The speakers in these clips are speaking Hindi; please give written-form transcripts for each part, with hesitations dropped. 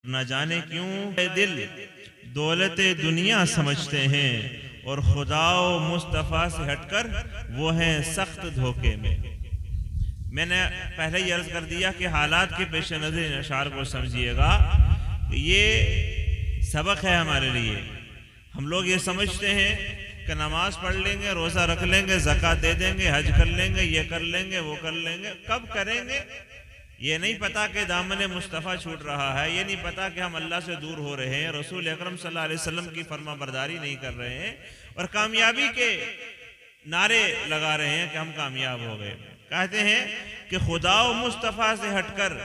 न जाने क्यों दिल दौलत दुनिया समझते हैं और खुदा व मुस्तफ़ा से हटकर वो हैं सख्त धोखे में। मैंने पहले ही अर्ज कर दिया कि हालात के पेश नज़र इन अशार को समझिएगा। ये सबक है हमारे लिए। हम लोग ये समझते हैं कि नमाज पढ़ लेंगे, रोज़ा रख लेंगे, ज़कात दे देंगे, हज कर लेंगे, ये कर लेंगे, वो कर लेंगे। कब करेंगे ये नहीं पता कि दामन मुस्तफ़ा छूट रहा है, ये नहीं पता कि हम अल्लाह से दूर हो रहे हैं, रसूल अकरम सल्लल्लाहु अलैहि वसल्लम की फरमा बरदारी नहीं कर रहे हैं और कामयाबी के नारे लगा रहे हैं कि हम कामयाब हो गए। कहते हैं कि खुदा व मुस्तफ़ा से हटकर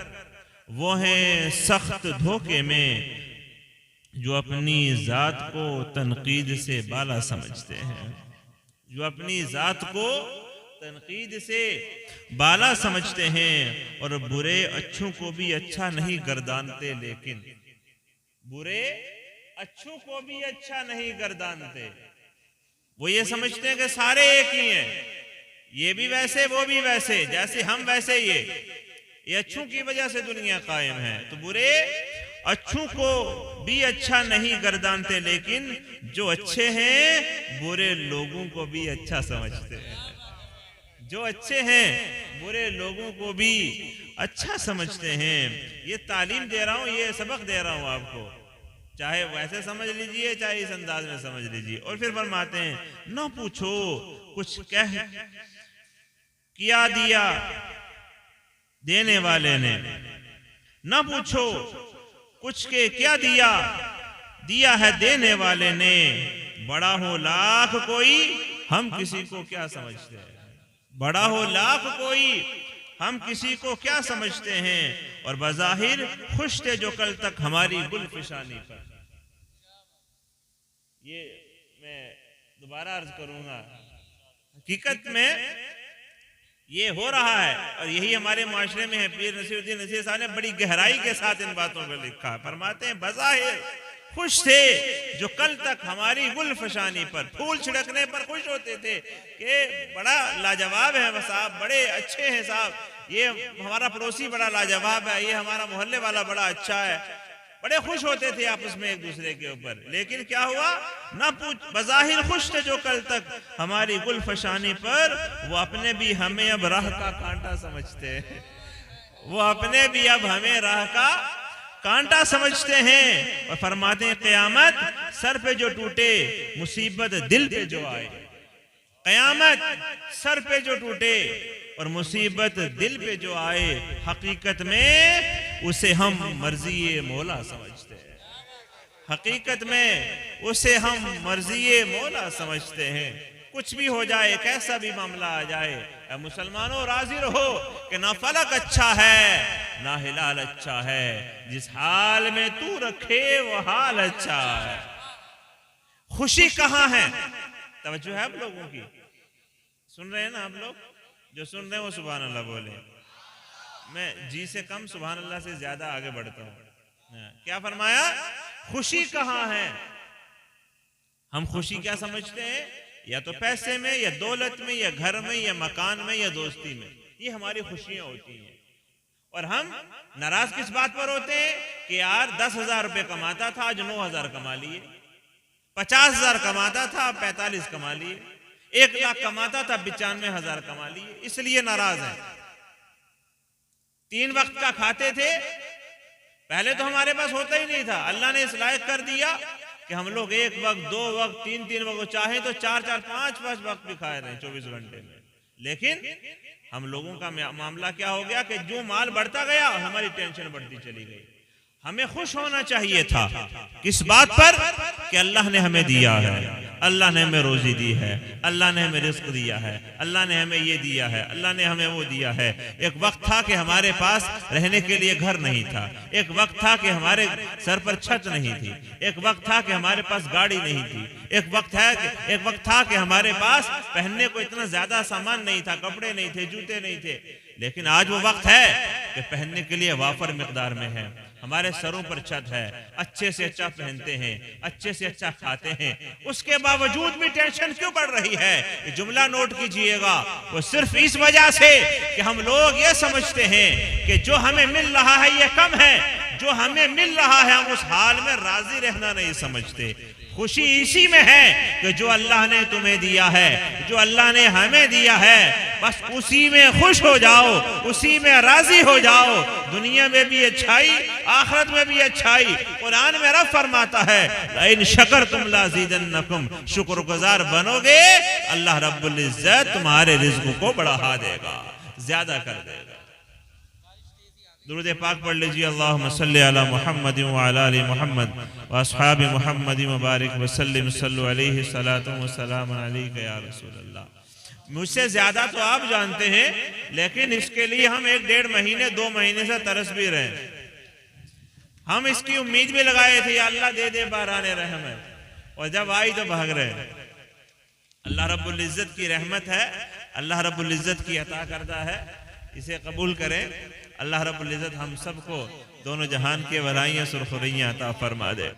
वो हैं सख्त धोखे में जो अपनी ज़ात को तनकीद से बाला समझते हैं, जो अपनी ज़ात को तनकीद से बाला समझते हैं और बुरे अच्छों को भी अच्छा नहीं गर्दानते। लेकिन बुरे अच्छों को भी अच्छा नहीं गर्दानते। वो ये समझते हैं कि सारे एक ही हैं, ये भी वैसे वो भी वैसे, जैसे हम वैसे ये अच्छों की वजह से दुनिया कायम है। तो बुरे अच्छों को भी अच्छा नहीं गर्दानते, लेकिन जो अच्छे हैं बुरे लोगों को भी अच्छा समझते हैं। जो अच्छे हैं बुरे लोगों को भी अच्छा समझते हैं। ये तालीम दे रहा हूं, ये सबक दे रहा हूं आपको, चाहे वैसे समझ लीजिए चाहे इस अंदाज में समझ लीजिए। और फिर फरमाते हैं न पूछो कुछ कह किया दिया देने वाले ने, न पूछो कुछ के क्या दिया दिया है देने वाले ने। बड़ा हो लाख कोई हम किसी को क्या समझते हैं, बड़ा हो लाख कोई हम किसी को क्या समझते हैं। और बज़ाहिर खुश थे जो कल तक हमारी गुलफिशानी पर। ये मैं दोबारा अर्ज करूंगा, हकीकत में ये हो रहा है और यही हमारे माशरे में है। पीर नसीरुद्दीन नसीर साहब ने बड़ी गहराई के साथ इन बातों पर लिखा है। फरमाते हैं बज़ाहिर खुश थे जो कल तक हमारी गुलफशानी पर, फूल छिड़कने पर खुश होते थे कि बड़ा लाजवाब है साहब, बड़े अच्छे हैं साहब, ये हमारा पड़ोसी बड़ा लाजवाब है, ये हमारा मोहल्ले वाला बड़ा अच्छा है, बड़े खुश होते थे आपस में एक दूसरे के ऊपर। लेकिन क्या हुआ, ना पूछ, बज़ाहिर खुश थे जो कल तक हमारी गुलफशानी पर, वो अपने भी हमें अब राह का कांटा समझते हैं, वो अपने भी अब हमें राह का कांटा समझते हैं। और फरमाते हैं क़यामत सर पे जो टूटे मुसीबत दिल पे जो आए, क़यामत सर पे जो टूटे और मुसीबत दिल पे जो आए, हकीकत में उसे हम मर्ज़ी मौला समझते हैं, हकीकत में उसे हम मर्ज़ी मौला समझते हैं। कुछ भी हो जाए, कैसा भी मामला आ जाए, मुसलमानों राजी रहो कि ना फलक अच्छा है ना हिलाल अच्छा है, जिस हाल में तू रखे वो हाल अच्छा है। खुशी कहाँ है, तवज्जो है आप लोगों की, सुन रहे हैं ना आप लोग, जो सुन रहे हैं वो सुभान अल्लाह बोले। मैं जी से कम सुभान अल्लाह से ज्यादा आगे बढ़ता हूं। क्या फरमाया, खुशी कहाँ है। हम खुशी क्या समझते हैं, या तो पैसे में या दौलत में या घर में या मकान में या दोस्ती में, ये हमारी खुशियां होती हैं। और हम नाराज किस बात पर होते हैं कि यार 10,000 रुपए कमाता था आज 9,000 कमा लिए, 50,000 कमाता था 45 कमा लिए, 1 लाख कमाता था 95,000 कमा लिए, इसलिए नाराज है। 3 वक्त का खाते थे, पहले तो हमारे पास होता ही नहीं था, अल्लाह ने इस लायक कर दिया कि हम लोग 1 वक्त 2 वक्त 3 वक्त, चाहे तो 4 5 वक्त भी खाए रहे 24 घंटे में। लेकिन हम लोगों का मामला क्या हो गया कि जो माल बढ़ता गया हमारी टेंशन बढ़ती चली गई। हमें खुश होना चाहिए था किस बात पर कि अल्लाह ने हमें दिया है, अल्लाह ने हमें रोजी दी है, अल्लाह ने हमें रिस्क दिया है, अल्लाह ने हमें ये दिया है, अल्लाह ने हमें वो दिया है। एक वक्त था कि हमारे पास रहने के लिए घर नहीं था, एक वक्त था कि हमारे सर पर छत नहीं थी, एक वक्त था कि हमारे पास गाड़ी नहीं थी, एक वक्त था कि हमारे पास पहनने को इतना ज्यादा सामान नहीं था, कपड़े नहीं थे, जूते नहीं थे। लेकिन आज वो वक्त है कि पहनने के लिए वाफर मिकदार में है, हमारे सरों पर छत है, अच्छे से अच्छा पहनते हैं, अच्छे से अच्छा खाते हैं, उसके बावजूद भी टेंशन क्यों बढ़ रही है। ये जुमला नोट कीजिएगा, वो सिर्फ इस वजह से कि हम लोग ये समझते हैं कि जो हमें मिल रहा है ये कम है, जो हमें मिल रहा है हम उस हाल में राजी रहना नहीं समझते। खुशी इसी में है कि जो अल्लाह ने तुम्हें दिया है, जो अल्लाह ने हमें दिया है, बस उसी में खुश हो जाओ, उसी में राजी हो जाओ। दुनिया में भी अच्छाई, आखिरत में भी अच्छाई। कुरान में रब फरमाता है इन शकरतुम लाज़ीदन्नकुम, शुक्रगुजार बनोगे अल्लाह रब्बुल इज्जत तुम्हारे रिज़्क़ को बढ़ा देगा, ज्यादा कर देगा। दुरूद पाक पढ़ लीजिए। अल्लाहुम्मा सल्लि अला मुहम्मद व अला आलि मुहम्मद व अस्हाबि मुहम्मद व बारिक व सल्लिम सल्लु अलैहि सलातु व सलाम अलैका या रसूल अल्लाह। मुझसे ज्यादा तो आप जानते हैं, लेकिन इसके लिए हम 1-1.5 महीने 2 महीने से तरस भी रहे। हम इसकी उम्मीद भी लगाए थे अल्लाह दे दे बाराने रहमत, और जब आई तो भाग रहे। अल्लाह रब्बुल इज्जत की रहमत है, अल्लाह रब्बुल इज्जत की अता करता है, इसे कबूल करें। अल्लाह रब्बुल इज्जत हम सबको दोनों जहान के वराइयां सुरखुरियां अता फरमा दे।